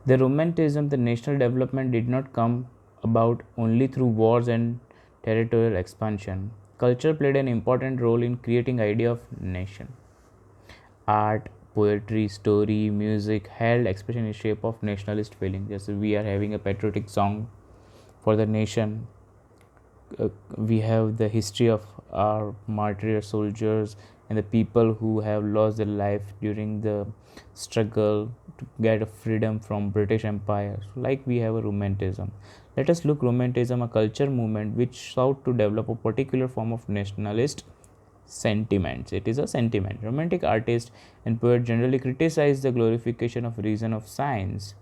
The Romanticism, the national development did not come about only through wars and territorial expansion. Culture played an important role in creating idea of nation. Art, poetry, story, music held expression in shape of nationalist feeling. Just we are having a patriotic song for the nation. We have the history of our martyr soldiers and the people who have lost their life during the struggle to get a freedom from British Empire. So like we have a romanticism. Let us look romanticism, a culture movement which sought to develop a particular form of nationalist sentiments. It is a sentiment. Romantic artists and poets generally criticize the glorification of reason of science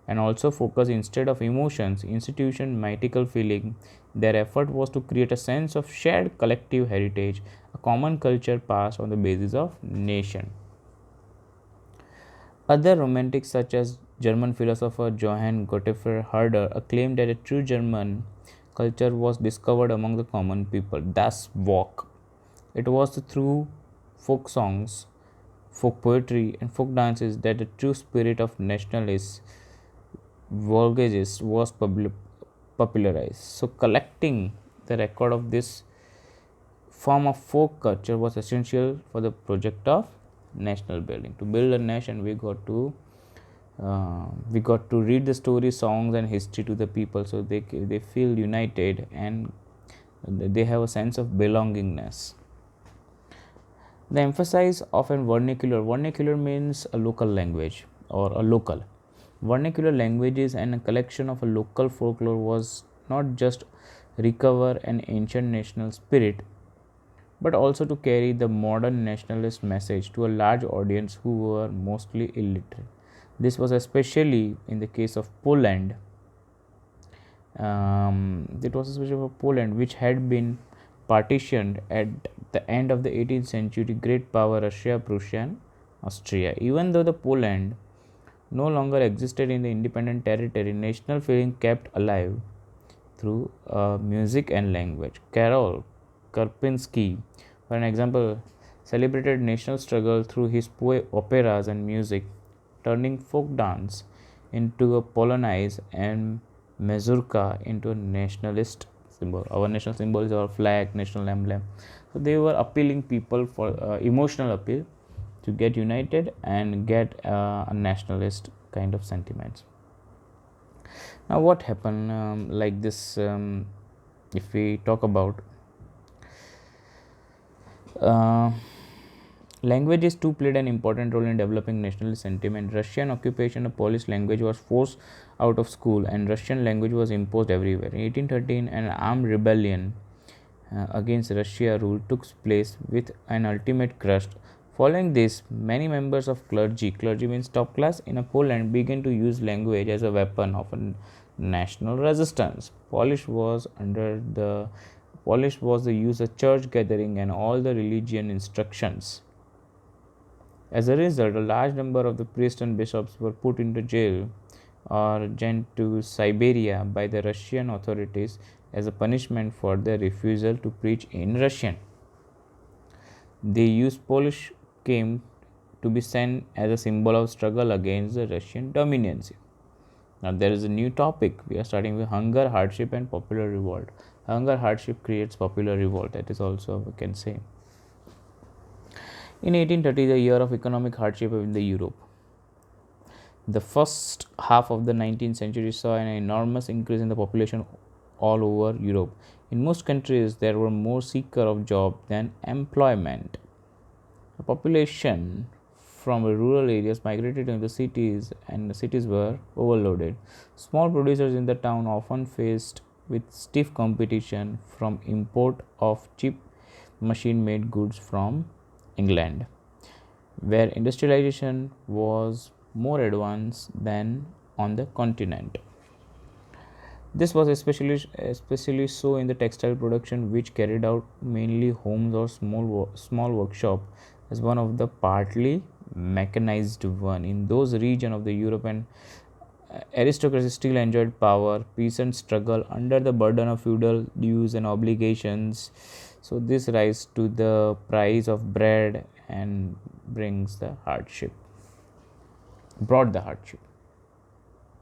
and also focus instead of emotions, institution, mythical feeling. Their effort was to create a sense of shared collective heritage, a common culture passed on the basis of nation. Other romantics, such as German philosopher Johann Gottfried Herder, claimed that a true German culture was discovered among the common people. Das Volk. It was through folk songs, folk poetry, and folk dances that the true spirit of nationalists voyages was popularized. So, collecting the record of this form of folk culture was essential for the project of national building. To build a nation, we got to read the stories, songs, and history to the people, so they feel united and they have a sense of belongingness. The emphasis of an vernacular. Vernacular means a local language or a local. Vernacular languages and a collection of a local folklore was not just recover an ancient national spirit, but also to carry the modern nationalist message to a large audience who were mostly illiterate. This was especially in the case of Poland. It was especially for Poland, which had been partitioned at the end of the 18th century. Great power Russia, Prussia, and Austria. Even though the Poland no longer existed in the independent territory, national feeling kept alive through music and language. Karol Karpinski, for an example, celebrated national struggle through his operas and music, turning folk dance into a Polonaise and mazurka into a nationalist symbol. Our national symbol is our flag, national emblem. So they were appealing people for emotional appeal to get united and get a nationalist kind of sentiments. Now, what happened like this? If we talk about uh, languages too played an important role in developing national sentiment. Russian occupation of Polish language was forced out of school, and Russian language was imposed everywhere. In 1813, an armed rebellion against Russia rule took place with an ultimate crush. Following this, many members of clergy means top class in Poland, began to use language as a weapon of a national resistance. Polish was the use of church gathering and all the religion instructions. As a result, a large number of the priests and bishops were put into jail or sent to Siberia by the Russian authorities as a punishment for their refusal to preach in Russian. The used Polish came to be sent as a symbol of struggle against the Russian dominance. Now there is a new topic. We are starting with hunger, hardship, and popular revolt. Hunger, hardship creates popular revolt. That is also we can say. In 1830, the year of economic hardship in the Europe. The first half of the 19th century saw an enormous increase in the population all over Europe. In most countries, there were more seekers of job than employment. The population from rural areas migrated into the cities, and the cities were overloaded. Small producers in the town often faced with stiff competition from import of cheap machine-made goods from England, where industrialization was more advanced than on the continent. This was especially so in the textile production, which carried out mainly homes or small workshop as one of the partly mechanized one. In those regions of the European aristocracy still enjoyed power. Peasants struggle under the burden of feudal dues and obligations. So this rise to the price of bread and brought the hardship.